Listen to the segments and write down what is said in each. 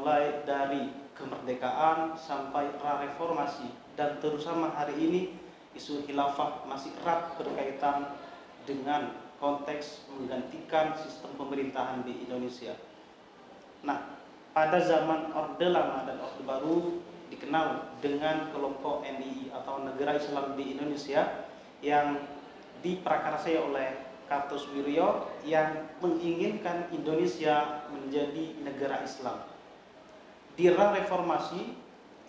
mulai dari kemerdekaan sampai pra-reformasi, dan terutama hari ini isu khilafah masih erat berkaitan dengan konteks menggantikan sistem pemerintahan di Indonesia. Nah, pada zaman Orde Lama dan Orde Baru dikenal dengan kelompok NII atau Negara Islam di Indonesia yang diprakarsai oleh Kartus Wiryo yang menginginkan Indonesia menjadi negara Islam. Di era reformasi,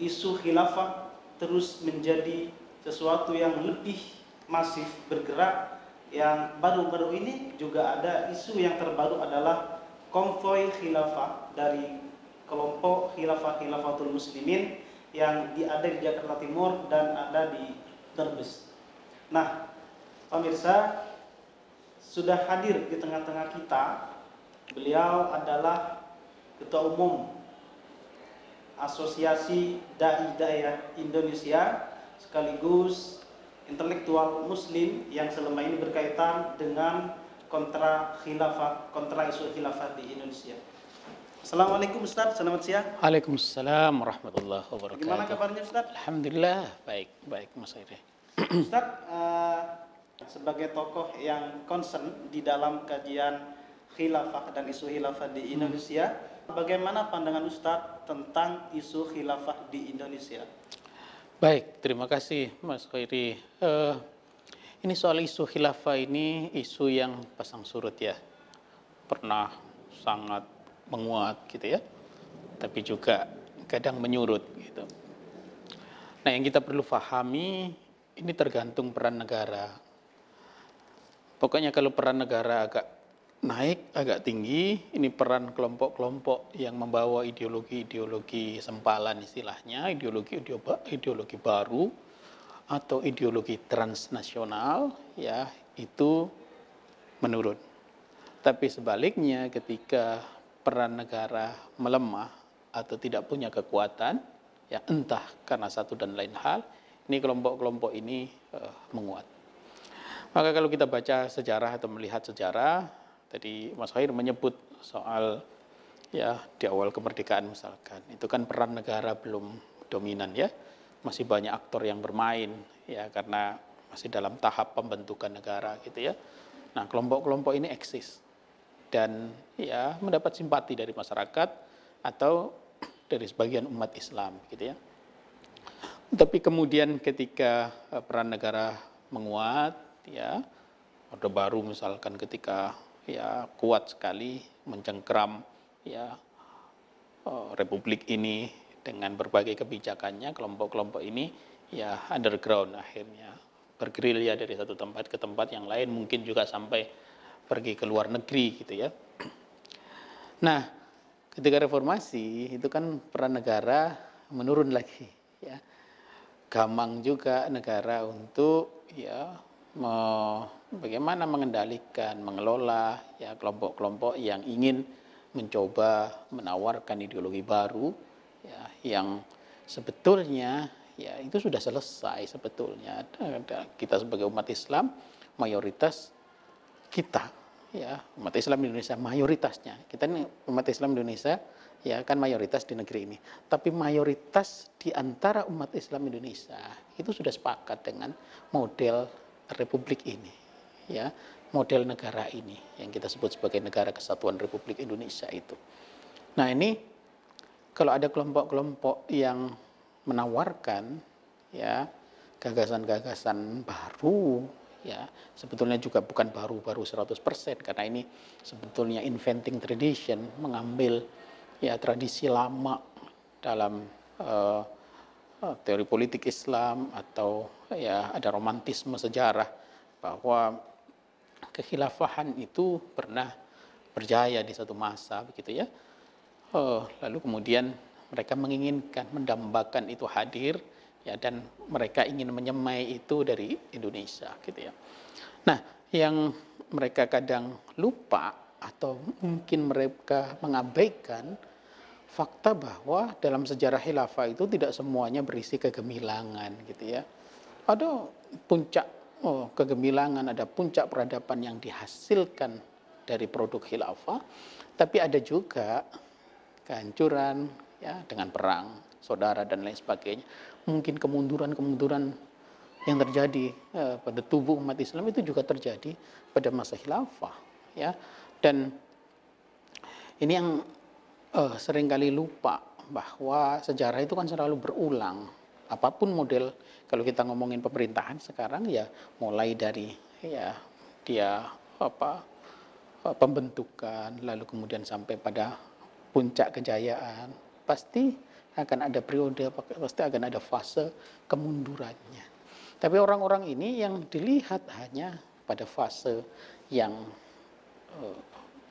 isu khilafah terus menjadi sesuatu yang lebih masif bergerak. Yang baru-baru ini juga ada isu yang terbaru adalah konvoi khilafah dari kelompok Khilafatul Muslimin yang ada di Jakarta Timur dan ada di Brebes. Nah, pemirsa, sudah hadir di tengah-tengah kita. Beliau adalah Ketua Umum Asosiasi Dai Daya Indonesia sekaligus intelektual Muslim yang selama ini berkaitan dengan kontra isu khilafah di Indonesia. Assalamualaikum Ustaz, selamat siang. Waalaikumsalam warahmatullahi wabarakatuh. Gimana kabarnya Ustaz? Alhamdulillah, baik Mas Khairi. Ustaz, sebagai tokoh yang concern di dalam kajian khilafah dan isu khilafah di Indonesia, bagaimana pandangan Ustaz tentang isu khilafah di Indonesia? Baik, terima kasih Mas Khairi. Ini soal isu khilafah ini isu yang pasang surut ya. Pernah sangat menguat gitu ya. Tapi juga kadang menyurut gitu. Nah, yang kita perlu pahami ini tergantung peran negara. Pokoknya kalau peran negara agak naik, agak tinggi, ini peran kelompok-kelompok yang membawa ideologi-ideologi sempalan istilahnya, ideologi baru atau ideologi transnasional, ya itu menurun. Tapi sebaliknya ketika peran negara melemah atau tidak punya kekuatan, ya entah karena satu dan lain hal, ini kelompok-kelompok ini menguat. Maka kalau kita baca sejarah atau melihat sejarah, tadi Mas Khair menyebut soal ya di awal kemerdekaan misalkan, itu kan peran negara belum dominan ya, masih banyak aktor yang bermain ya karena masih dalam tahap pembentukan negara gitu ya. Nah, kelompok-kelompok ini eksis dan ya mendapat simpati dari masyarakat atau dari sebagian umat Islam gitu ya. Tapi kemudian ketika peran negara menguat ya, Orde Baru misalkan ketika ya kuat sekali mencengkeram ya republik ini dengan berbagai kebijakannya, kelompok-kelompok ini ya underground akhirnya bergerilya dari satu tempat ke tempat yang lain, mungkin juga sampai pergi ke luar negeri gitu ya. Nah, ketika reformasi itu kan peran negara menurun lagi ya. Gamang juga negara untuk ya bagaimana mengendalikan, mengelola ya kelompok-kelompok yang ingin mencoba menawarkan ideologi baru ya yang sebetulnya ya itu sudah selesai sebetulnya. Kita sebagai umat Islam mayoritas kita ya umat Islam di Indonesia mayoritasnya kita ini umat Islam Indonesia ya kan mayoritas di negeri ini, tapi mayoritas di antara umat Islam Indonesia itu sudah sepakat dengan model republik ini ya, model negara ini yang kita sebut sebagai Negara Kesatuan Republik Indonesia itu. Nah, ini kalau ada kelompok-kelompok yang menawarkan ya gagasan-gagasan baru ya, sebetulnya juga bukan baru-baru 100% karena ini sebetulnya inventing tradition, mengambil ya tradisi lama dalam teori politik Islam atau ya ada romantisme sejarah bahwa kekhilafahan itu pernah berjaya di satu masa begitu ya. Lalu kemudian mereka menginginkan mendambakan itu hadir ya dan mereka ingin menyemai itu dari Indonesia gitu ya. Nah, yang mereka kadang lupa atau mungkin mereka mengabaikan fakta bahwa dalam sejarah khilafah itu tidak semuanya berisi kegemilangan gitu ya. Ada puncak kegemilangan, ada puncak peradaban yang dihasilkan dari produk khilafah, tapi ada juga kehancuran, ya, dengan perang saudara dan lain sebagainya. Mungkin kemunduran-kemunduran yang terjadi pada tubuh umat Islam itu juga terjadi pada masa khilafah, ya. Dan ini yang seringkali lupa bahwa sejarah itu kan selalu berulang. Apapun model, kalau kita ngomongin pemerintahan sekarang ya mulai dari ya dia pembentukan, lalu kemudian sampai pada puncak kejayaan, pasti akan ada periode, pasti akan ada fase kemundurannya. Tapi orang-orang ini yang dilihat hanya pada fase yang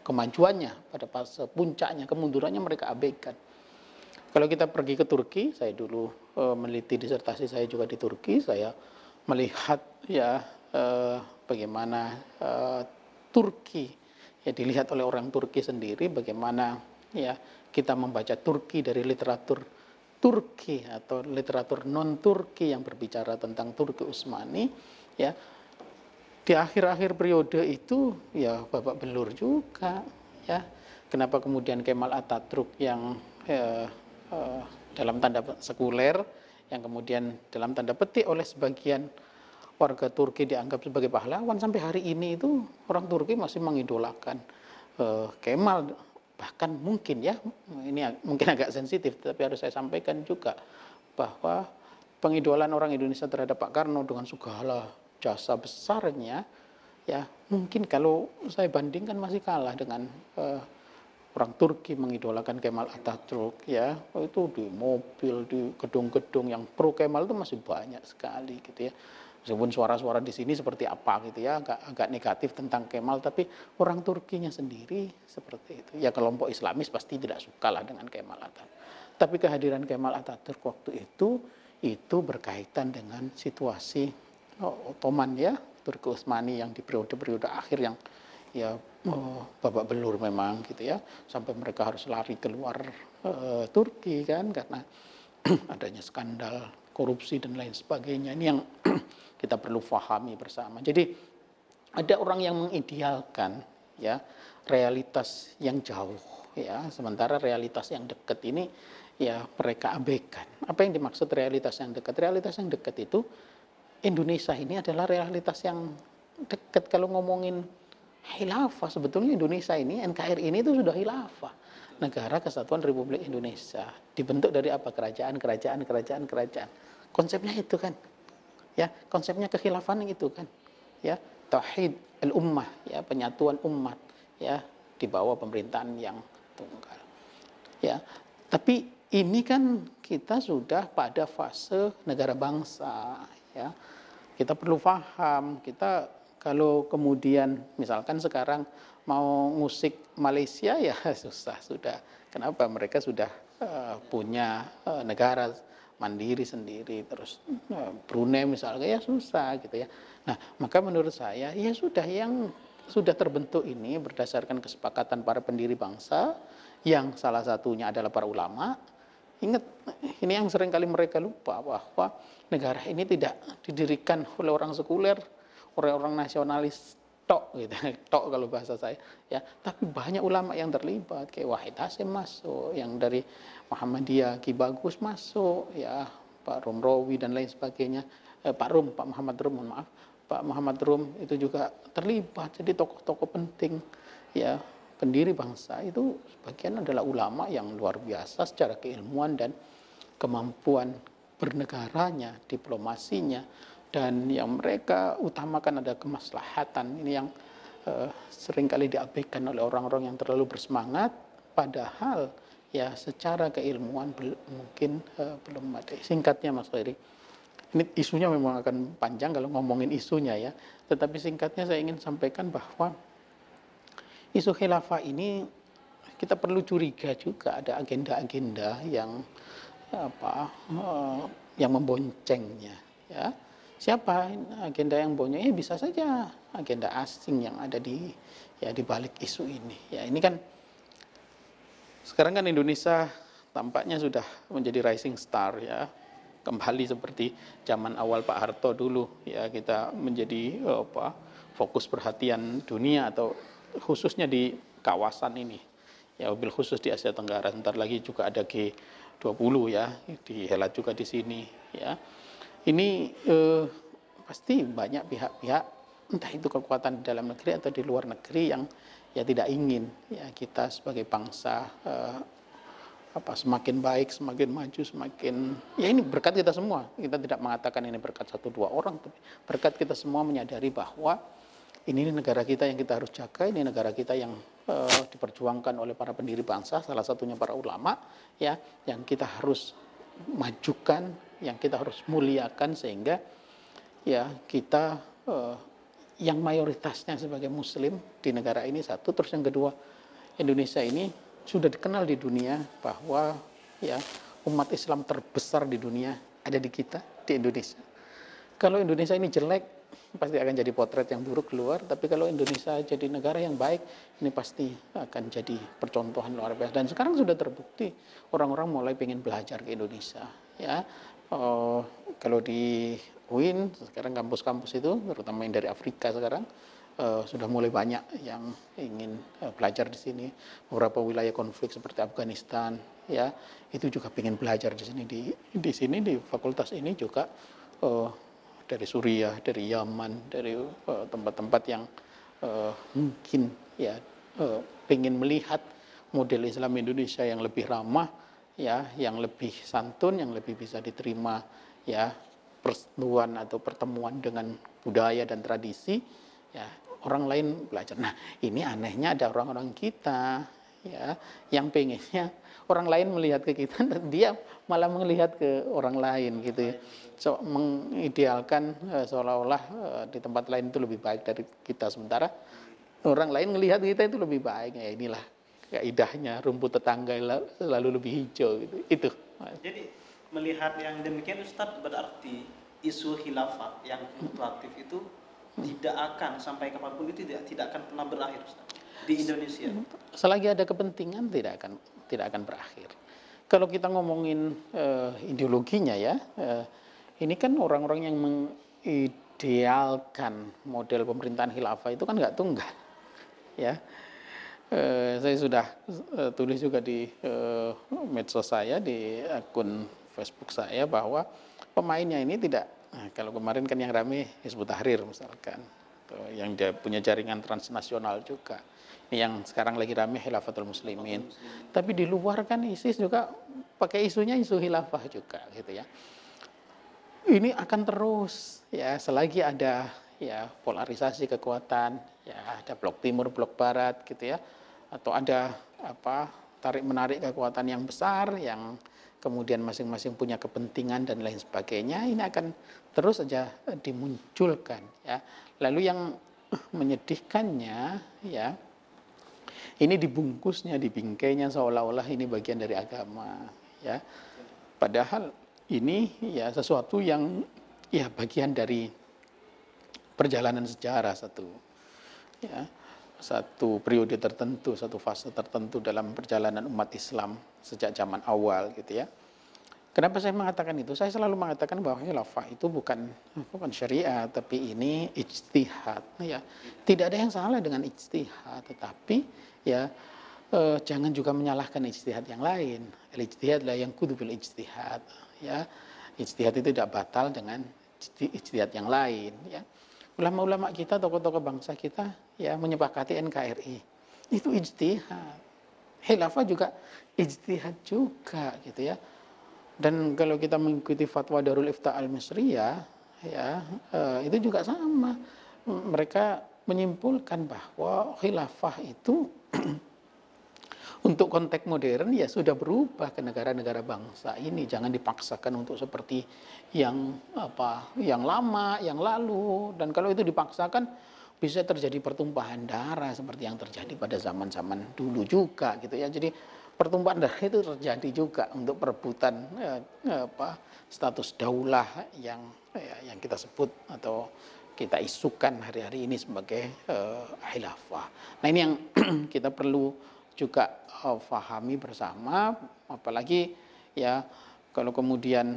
kemajuannya, pada fase puncaknya, kemundurannya mereka abaikan. Kalau kita pergi ke Turki, saya dulu meneliti disertasi saya juga di Turki, saya melihat ya bagaimana Turki ya dilihat oleh orang Turki sendiri, bagaimana ya kita membaca Turki dari literatur Turki atau literatur non Turki yang berbicara tentang Turki Utsmani, ya di akhir-akhir periode itu ya babak belur juga, ya. Kenapa kemudian Kemal Atatürk yang dalam tanda sekuler, yang kemudian dalam tanda petik oleh sebagian warga Turki dianggap sebagai pahlawan, sampai hari ini itu orang Turki masih mengidolakan Kemal. Bahkan mungkin ya, ini mungkin agak sensitif, tapi harus saya sampaikan juga bahwa pengidolan orang Indonesia terhadap Pak Karno dengan segala jasa besarnya, ya mungkin kalau saya bandingkan masih kalah dengan orang Turki mengidolakan Kemal Atatürk, ya itu di mobil, di gedung-gedung yang pro Kemal itu masih banyak sekali gitu ya. Meskipun suara-suara di sini seperti apa gitu ya, agak negatif tentang Kemal, tapi orang Turkinya sendiri seperti itu. Ya kelompok Islamis pasti tidak suka lah dengan Kemal Atatürk. Tapi kehadiran Kemal Atatürk waktu itu berkaitan dengan situasi Ottoman ya, Turki Utsmani yang di periode-periode akhir yang ya babak belur memang gitu ya, sampai mereka harus lari keluar Turki kan karena adanya skandal korupsi dan lain sebagainya. Ini yang kita perlu pahami bersama. Jadi ada orang yang mengidealkan ya realitas yang jauh ya, sementara realitas yang dekat ini ya mereka abaikan. Apa yang dimaksud realitas yang dekat? Realitas yang dekat itu Indonesia ini adalah realitas yang dekat. Kalau ngomongin khilafah, sebetulnya Indonesia ini, NKRI ini itu sudah khilafah, Negara Kesatuan Republik Indonesia. Dibentuk dari apa? Kerajaan. Konsepnya itu kan, ya konsepnya kekhilafan itu kan, ya tauhid al-ummah, ya penyatuan umat, ya di bawah pemerintahan yang tunggal. Ya, tapi ini kan kita sudah pada fase negara bangsa, ya. Kita perlu paham, kita kalau kemudian misalkan sekarang mau ngusik Malaysia ya susah sudah. Kenapa? Mereka sudah punya negara mandiri sendiri, terus Brunei misalnya ya susah gitu ya. Nah, maka menurut saya ya sudah, yang sudah terbentuk ini berdasarkan kesepakatan para pendiri bangsa yang salah satunya adalah para ulama. Ingat, ini yang seringkali mereka lupa bahwa negara ini tidak didirikan oleh orang sekuler, oleh orang nasionalis tok gitu, tok kalau bahasa saya ya, tapi banyak ulama yang terlibat, kayak Wahid Hasyim masuk, yang dari Muhammadiyah Ki Bagus masuk ya, Pak Romrawi dan lain sebagainya, Pak Muhammad Rum, mohon maaf, Pak Muhammad Rum itu juga terlibat. Jadi tokoh-tokoh penting ya pendiri bangsa itu sebagian adalah ulama yang luar biasa secara keilmuan dan kemampuan bernegaranya, diplomasinya, dan yang mereka utamakan ada kemaslahatan. Ini yang seringkali diabaikan oleh orang-orang yang terlalu bersemangat, padahal ya secara keilmuan mungkin belum ada. Singkatnya Mas Khairi, ini isunya memang akan panjang kalau ngomongin isunya ya, tetapi singkatnya saya ingin sampaikan bahwa isu khilafah ini kita perlu curiga juga ada agenda-agenda yang yang memboncengnya ya. Siapa agenda yang bonceng? Bisa saja agenda asing yang ada di balik isu ini. Ya, ini kan sekarang kan Indonesia tampaknya sudah menjadi rising star ya. Kembali seperti zaman awal Pak Harto dulu ya, kita menjadi fokus perhatian dunia atau khususnya di kawasan ini ya mobil khusus di Asia Tenggara. Sebentar lagi juga ada G20 ya, dihelat juga di sini ya. Ini pasti banyak pihak-pihak, entah itu kekuatan di dalam negeri atau di luar negeri, yang ya tidak ingin ya kita sebagai bangsa semakin baik, semakin maju, semakin ya ini berkat kita semua. Kita tidak mengatakan ini berkat satu dua orang, tapi berkat kita semua menyadari bahwa ini negara kita yang kita harus jaga, ini negara kita yang diperjuangkan oleh para pendiri bangsa, salah satunya para ulama ya, yang kita harus majukan, yang kita harus muliakan, sehingga ya kita yang mayoritasnya sebagai muslim di negara ini satu, terus yang kedua, Indonesia ini sudah dikenal di dunia bahwa ya umat Islam terbesar di dunia ada di kita, di Indonesia. Kalau Indonesia ini jelek, pasti akan jadi potret yang buruk keluar, tapi kalau Indonesia jadi negara yang baik, ini pasti akan jadi percontohan luar biasa. Dan sekarang sudah terbukti, orang-orang mulai pengen belajar ke Indonesia ya. Kalau di UIN sekarang kampus-kampus itu, terutama yang dari Afrika sekarang, sudah mulai banyak yang ingin belajar di sini. Beberapa wilayah konflik seperti Afghanistan ya, itu juga ingin belajar di sini. Di sini di fakultas ini juga dari Suriah, dari Yaman, dari tempat-tempat yang mungkin ya ingin melihat model Islam Indonesia yang lebih ramah ya, yang lebih santun, yang lebih bisa diterima ya, persetujuan atau pertemuan dengan budaya dan tradisi ya, orang lain belajar. Nah, ini anehnya ada orang-orang kita ya yang pengennya orang lain melihat ke kita dan dia malah melihat ke orang lain gitu ya. So, mengidealkan seolah-olah di tempat lain itu lebih baik dari kita, sementara orang lain melihat kita itu lebih baik. Ya inilah kaidahnya, rumput tetangga selalu lebih hijau gitu. Itu. Jadi melihat yang demikian Ustadz, berarti isu khilafah yang fluktuatif itu tidak akan sampai kapanpun itu tidak akan pernah berakhir Ustaz, di Indonesia. Selagi ada kepentingan tidak akan berakhir. Kalau kita ngomongin ideologinya ya, ini kan orang-orang yang mengidealkan model pemerintahan khilafah itu kan nggak tunggal ya. Saya sudah tulis juga di medsos saya, di akun Facebook saya, bahwa pemainnya ini tidak, kalau kemarin kan yang rame Hizbut Tahrir misalkan, yang dia punya jaringan transnasional juga. Ini yang sekarang lagi rame Khilafatul Muslimin. Tapi di luar kan ISIS juga pakai isunya isu khilafah juga gitu ya. Ini akan terus ya selagi ada ya polarisasi kekuatan, ya ada blok timur, blok barat gitu ya, atau ada tarik menarik kekuatan yang besar yang kemudian masing-masing punya kepentingan dan lain sebagainya, ini akan terus saja dimunculkan ya. Lalu yang menyedihkannya ya, ini dibungkusnya, dibingkainya seolah-olah ini bagian dari agama ya. Padahal ini ya sesuatu yang ya bagian dari perjalanan sejarah satu periode tertentu, satu fase tertentu dalam perjalanan umat Islam sejak zaman awal gitu ya. Kenapa saya mengatakan itu? Saya selalu mengatakan bahwa khilafah itu bukan syariat, tapi ini ijtihad ya. Tidak ada yang salah dengan ijtihad, tetapi ya jangan juga menyalahkan ijtihad yang lain. Ijtihad lah yang kudu bil ijtihad ya. Ijtihad itu tidak batal dengan ijtihad yang lain ya. Ulama-ulama kita, tokoh-tokoh bangsa kita ya menyepakati NKRI. Itu ijtihad. Khilafah juga ijtihad juga gitu ya. Dan kalau kita mengikuti fatwa Darul Ifta Al-Misriyah ya, itu juga sama. Mereka menyimpulkan bahwa khilafah itu untuk konteks modern ya sudah berubah ke negara-negara bangsa ini. Jangan dipaksakan untuk seperti yang lama, yang lalu. Dan kalau itu dipaksakan bisa terjadi pertumpahan darah seperti yang terjadi pada zaman-zaman dulu juga gitu ya. Jadi pertumpahan darah itu terjadi juga untuk perebutan status daulah yang kita sebut atau kita isukan hari-hari ini sebagai khilafah. Nah ini yang kita perlu juga fahami bersama, apalagi ya kalau kemudian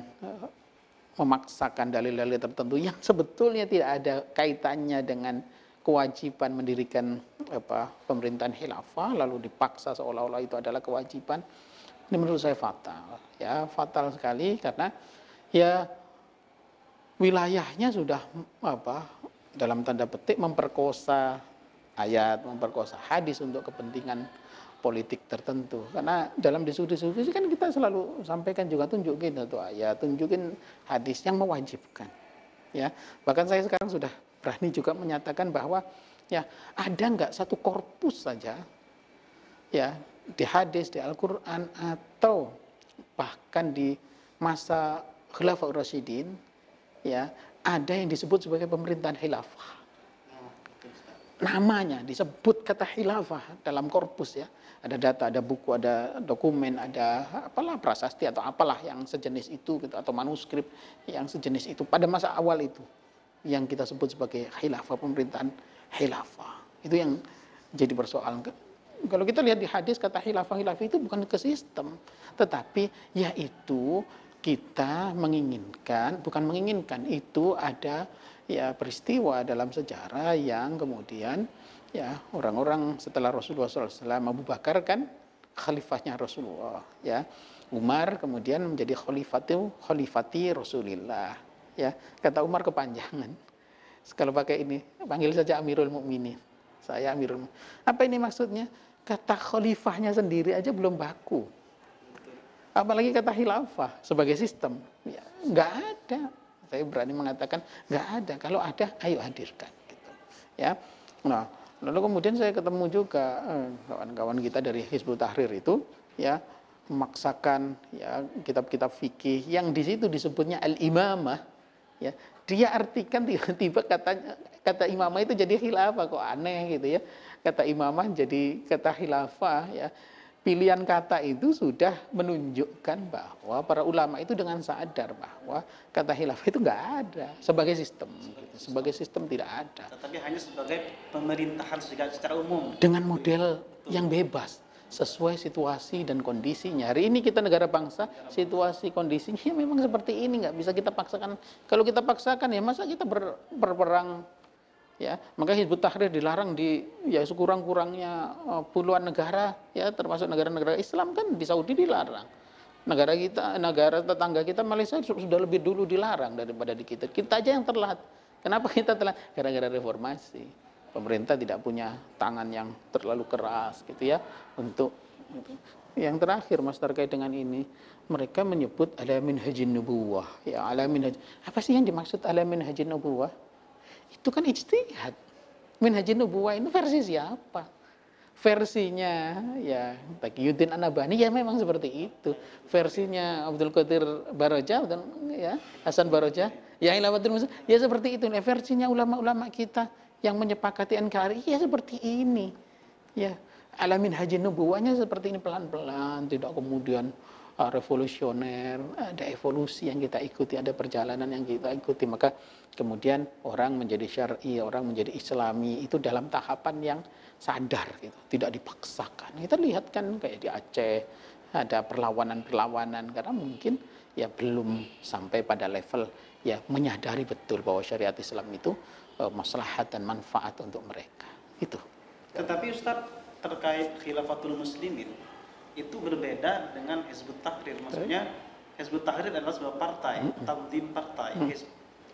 memaksakan dalil-dalil tertentu yang sebetulnya tidak ada kaitannya dengan kewajiban mendirikan pemerintahan khilafah lalu dipaksa seolah-olah itu adalah kewajiban. Ini menurut saya fatal, ya fatal sekali karena ya wilayahnya sudah dalam tanda petik memperkosa ayat, memperkosa hadis untuk kepentingan politik tertentu. Karena dalam diskusi-diskusi kan kita selalu sampaikan juga tunjukin satu ayat, tunjukin hadis yang mewajibkan. Ya, bahkan saya sekarang sudah berani juga menyatakan bahwa ya ada nggak satu korpus saja ya di hadis, di Al-Quran atau bahkan di masa Khulafaur Rasyidin ya ada yang disebut sebagai pemerintahan khilafah. Namanya disebut kata khilafah dalam korpus ya. Ada data, ada buku, ada dokumen, ada apalah prasasti atau apalah yang sejenis itu gitu, atau manuskrip yang sejenis itu pada masa awal itu yang kita sebut sebagai khilafah, pemerintahan khilafah. Itu yang jadi persoalan. Kalau kita lihat di hadis kata khilafah itu bukan ke sistem, tetapi yaitu kita menginginkan, bukan menginginkan, itu ada ya peristiwa dalam sejarah yang kemudian ya orang-orang setelah Rasulullah SAW, Abu Bakar kan khalifahnya Rasulullah, ya Umar kemudian menjadi khalifati Rasulullah, ya kata Umar kepanjangan. Kalau pakai ini panggil saja Amirul Mukminin, saya Amirul Mukminin. Apa ini maksudnya? Kata khalifahnya sendiri aja belum baku, apalagi kata khilafah sebagai sistem. Ya, nggak ada. Saya berani mengatakan nggak ada. Kalau ada, ayo hadirkan. Gitu. Ya. Nah, lalu kemudian saya ketemu juga kawan-kawan kita dari Hizbut Tahrir itu, ya memaksakan ya kitab-kitab fikih yang di situ disebutnya al-imamah. Ya, dia artikan tiba-tiba kata imamah itu jadi khilafah, kok aneh gitu ya. Kata imamah jadi kata khilafah ya. Pilihan kata itu sudah menunjukkan bahwa para ulama itu dengan sadar bahwa kata khilafah itu nggak ada sebagai sistem, sebagai sistem tidak ada. Tetapi hanya sebagai pemerintahan secara umum. Dengan model yang bebas, sesuai situasi dan kondisinya. Hari ini kita negara bangsa, situasi kondisinya memang seperti ini, nggak bisa kita paksakan. Kalau kita paksakan ya masa kita berperang. Ya, maka Hizbut Tahrir dilarang di ya sekurang-kurangnya puluhan negara ya, termasuk negara-negara Islam kan di Saudi dilarang. Negara kita, negara tetangga kita Malaysia sudah lebih dulu dilarang daripada di kita. Kita aja yang telat. Kenapa kita telat? Gara-gara reformasi. Pemerintah tidak punya tangan yang terlalu keras gitu ya untuk itu. Yang terakhir Mas terkait dengan ini, mereka menyebut ala minhajin nubuwah. Ya, ala minhaj. Apa sih yang dimaksud ala minhajin nubuwah? Itu kan ijtihad. Minhajin Nubuwah ini versi siapa? Versinya ya Taqiyuddin An-Nabhani ya memang seperti itu. Versinya Abdul Qadir Barojah dan ya Hasan Barojah ya Hilafatul Muslim ya seperti itu. Versinya ulama-ulama kita yang menyepakati NKRI ya seperti ini. Ya, ala minhajin nubuwahnya seperti ini pelan-pelan, tidak kemudian revolusioner, ada evolusi yang kita ikuti, ada perjalanan yang kita ikuti, maka kemudian orang menjadi syar'i, orang menjadi islami itu dalam tahapan yang sadar gitu, tidak dipaksakan. Kita lihat kan kayak di Aceh ada perlawanan-perlawanan karena mungkin ya belum sampai pada level ya menyadari betul bahwa syariat Islam itu maslahat dan manfaat untuk mereka. Itu. Tetapi Ustadz terkait khilafatul muslimin itu berbeda dengan Hizbut Tahrir. Maksudnya Hizbut Tahrir adalah sebuah partai, tanzim partai.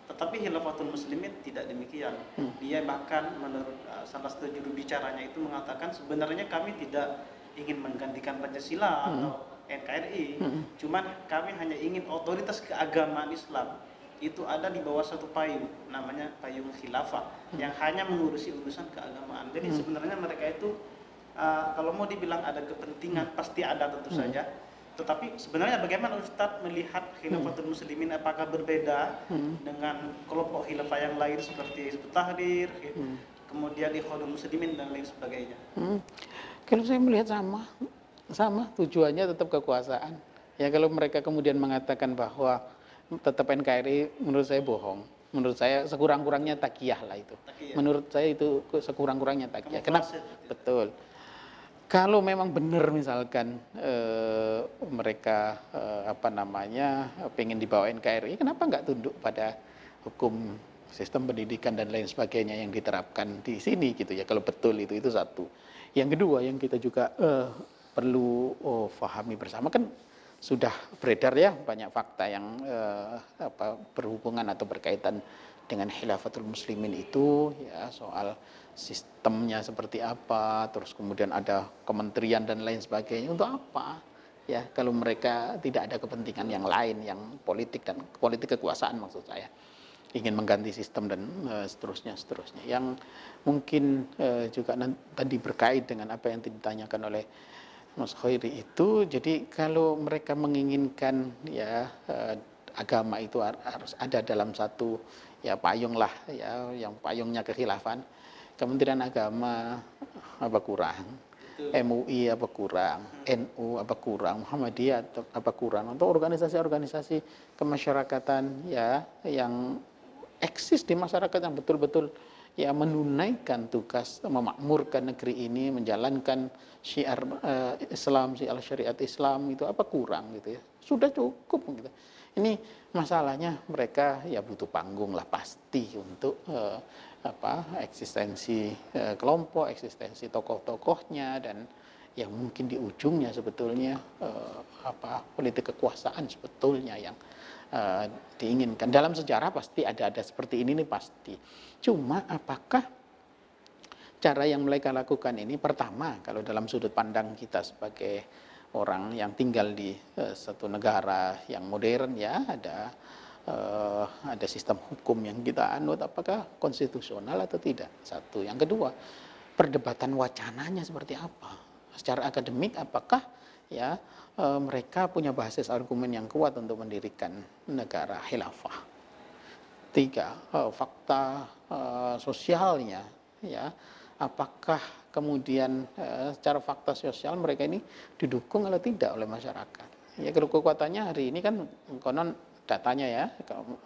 Tetapi Khilafatul Muslimin tidak demikian. Dia bahkan menurut salah satu juru bicaranya itu mengatakan sebenarnya kami tidak ingin menggantikan Pancasila atau NKRI. Cuman kami hanya ingin otoritas keagamaan Islam itu ada di bawah satu payung, namanya payung khilafah, yang hanya mengurusi urusan keagamaan. Jadi sebenarnya mereka itu kalau mau dibilang ada kepentingan pasti ada tentu saja, tetapi sebenarnya bagaimana Ustadz melihat Khilafatul Muslimin, apakah berbeda dengan kelompok khilafah yang lain seperti Hizbut Tahrir, kemudian Ikhwanul Muslimin dan lain sebagainya? Kalau saya melihat sama tujuannya tetap kekuasaan. Ya kalau mereka kemudian mengatakan bahwa tetap NKRI, menurut saya bohong. Menurut saya sekurang-kurangnya takiyah lah itu. Takiyah. Menurut saya itu sekurang-kurangnya takiyah. Kenapa? Betul. Kalau memang benar misalkan mereka pengen dibawa NKRI, kenapa nggak tunduk pada hukum sistem pendidikan dan lain sebagainya yang diterapkan di sini gitu ya, kalau betul itu satu. Yang kedua yang kita juga perlu pahami bersama, kan sudah beredar ya banyak fakta yang berhubungan atau berkaitan dengan khilafatul muslimin itu ya, soal sistemnya seperti apa, terus kemudian ada kementerian dan lain sebagainya. Untuk apa ya kalau mereka tidak ada kepentingan yang lain, yang politik dan politik kekuasaan maksud saya, ingin mengganti sistem dan seterusnya. Yang mungkin juga tadi berkait dengan apa yang ditanyakan oleh Mas Khairi itu, jadi kalau mereka menginginkan ya agama itu harus ada dalam satu ya payung lah ya, yang payungnya kekhilafan, Kementerian Agama apa kurang, MUI apa kurang, NU apa kurang, Muhammadiyah apa kurang, untuk organisasi-organisasi kemasyarakatan ya yang eksis di masyarakat yang betul-betul ya menunaikan tugas memakmurkan negeri ini, menjalankan syiar Islam, syiar syariat Islam, itu apa kurang gitu ya. Sudah cukup gitu. Ini masalahnya mereka ya butuh panggung lah pasti untuk eksistensi kelompok, eksistensi tokoh-tokohnya, dan yang mungkin di ujungnya sebetulnya politik kekuasaan sebetulnya yang diinginkan. Dalam sejarah pasti ada seperti ini nih pasti. Cuma apakah cara yang mereka lakukan ini, pertama kalau dalam sudut pandang kita sebagai orang yang tinggal di satu negara yang modern ya, ada sistem hukum yang kita anut, apakah konstitusional atau tidak, satu. Yang kedua, perdebatan wacananya seperti apa, secara akademik apakah ya mereka punya basis argumen yang kuat untuk mendirikan negara khilafah. Tiga, fakta sosialnya ya, apakah kemudian secara fakta sosial mereka ini didukung atau tidak oleh masyarakat. Ya, kalau kekuatannya hari ini kan konon datanya ya,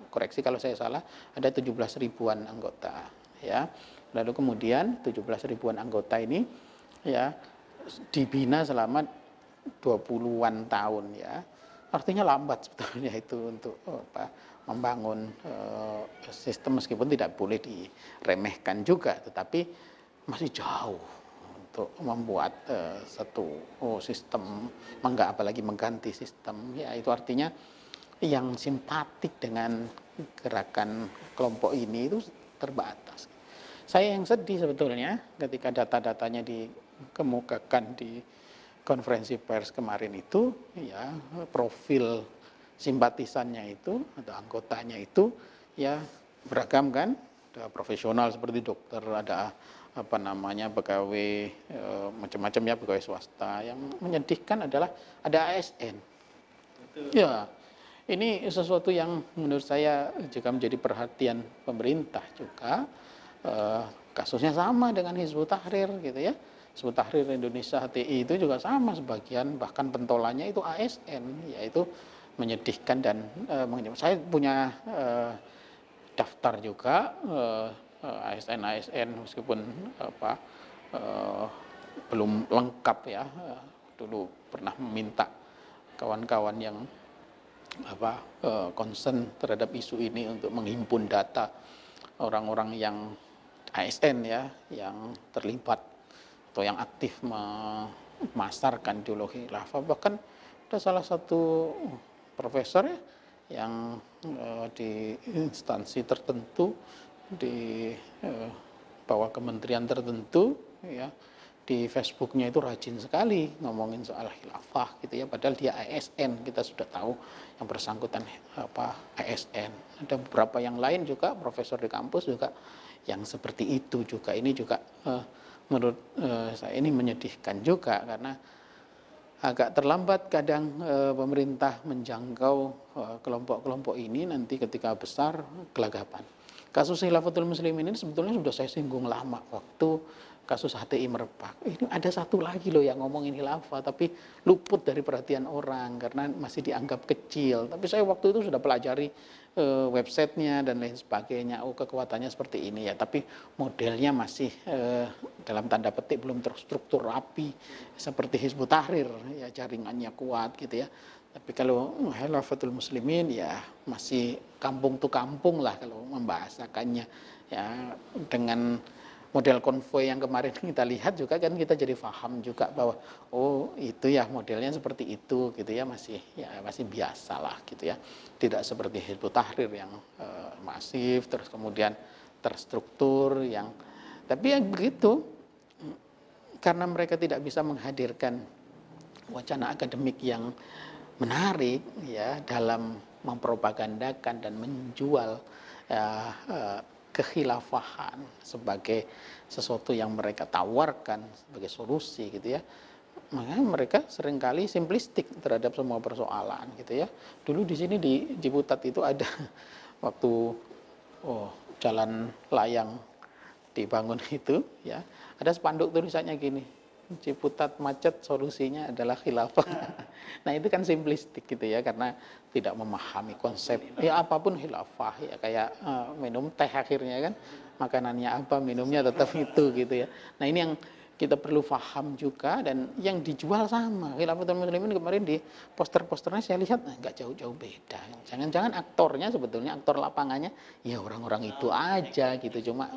koreksi kalau saya salah, ada 17 ribuan anggota ya. Lalu kemudian 17 ribuan anggota ini ya dibina selama 20-an tahun ya. Artinya lambat sebetulnya itu untuk membangun sistem, meskipun tidak boleh diremehkan juga, tetapi masih jauh untuk membuat satu sistem, apalagi mengganti sistem ya. Itu artinya yang simpatik dengan gerakan kelompok ini itu terbatas. Saya yang sedih sebetulnya ketika data-datanya dikemukakan di konferensi pers kemarin itu ya, profil simpatisannya itu atau anggotanya itu ya beragam kan, ada profesional seperti dokter, ada pegawai macam-macam ya, pegawai swasta. Yang menyedihkan adalah ada ASN. Betul. Ya, ini sesuatu yang menurut saya juga menjadi perhatian pemerintah juga. Kasusnya sama dengan Hizbut Tahrir gitu ya. Hizbut Tahrir Indonesia HTI itu juga sama, sebagian bahkan pentolannya itu ASN, yaitu menyedihkan. Dan saya punya daftar juga ASN meskipun belum lengkap ya. Dulu pernah meminta kawan-kawan yang concern terhadap isu ini untuk menghimpun data orang-orang yang ASN ya, yang terlibat atau yang aktif memasarkan ideologi khilafah. Bahkan ada salah satu profesor ya, yang di instansi tertentu, di bawah kementerian tertentu ya, di Facebooknya itu rajin sekali ngomongin soal khilafah gitu ya, padahal dia ASN. Kita sudah tahu yang bersangkutan ASN. Ada beberapa yang lain juga, profesor di kampus juga yang seperti itu juga. Ini juga menurut saya ini menyedihkan juga, karena agak terlambat kadang pemerintah menjangkau kelompok-kelompok ini. Nanti ketika besar gelagapan. Kasus Khilafatul Muslimin ini sebetulnya sudah saya singgung lama waktu kasus HTI Merepak. Ini ada satu lagi loh yang ngomongin khilafah, tapi luput dari perhatian orang karena masih dianggap kecil. Tapi saya waktu itu sudah pelajari websitenya dan lain sebagainya. Oh, kekuatannya seperti ini ya, tapi modelnya masih dalam tanda petik belum terstruktur rapi seperti Hizbut Tahrir ya, jaringannya kuat gitu ya. Tapi kalau Khilafatul Muslimin ya masih kampung tuh kampung lah kalau membahasakannya ya, dengan model konvoi yang kemarin kita lihat juga kan kita jadi paham juga bahwa oh itu ya modelnya seperti itu gitu ya, masih biasa lah gitu ya, tidak seperti Hizbut Tahrir yang masif terus kemudian terstruktur yang, tapi yang begitu karena mereka tidak bisa menghadirkan wacana akademik yang menarik ya dalam mempropagandakan dan menjual ya, kekhilafahan sebagai sesuatu yang mereka tawarkan sebagai solusi gitu ya, makanya mereka seringkali simplistik terhadap semua persoalan gitu ya. Dulu di sini di Ciputat itu ada waktu jalan layang dibangun itu ya, ada spanduk tulisannya gini, Ciputat macet solusinya adalah khilafah. Nah itu kan simplistik gitu ya, karena tidak memahami konsep ya apapun khilafah ya, kayak minum teh akhirnya kan makanannya apa minumnya tetap itu gitu ya. Nah ini yang kita perlu paham juga, dan yang dijual sama Khilafatul Muslimin kemarin di poster-posternya saya lihat nggak jauh-jauh beda. Jangan-jangan aktornya sebetulnya aktor lapangannya ya orang-orang itu aja gitu, cuma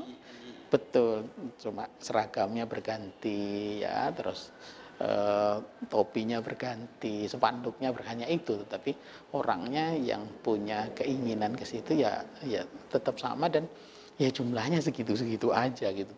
betul, cuma seragamnya berganti ya, terus topinya berganti, spanduknya hanya itu, tetapi orangnya yang punya keinginan ke situ ya tetap sama, dan ya jumlahnya segitu-segitu aja gitu.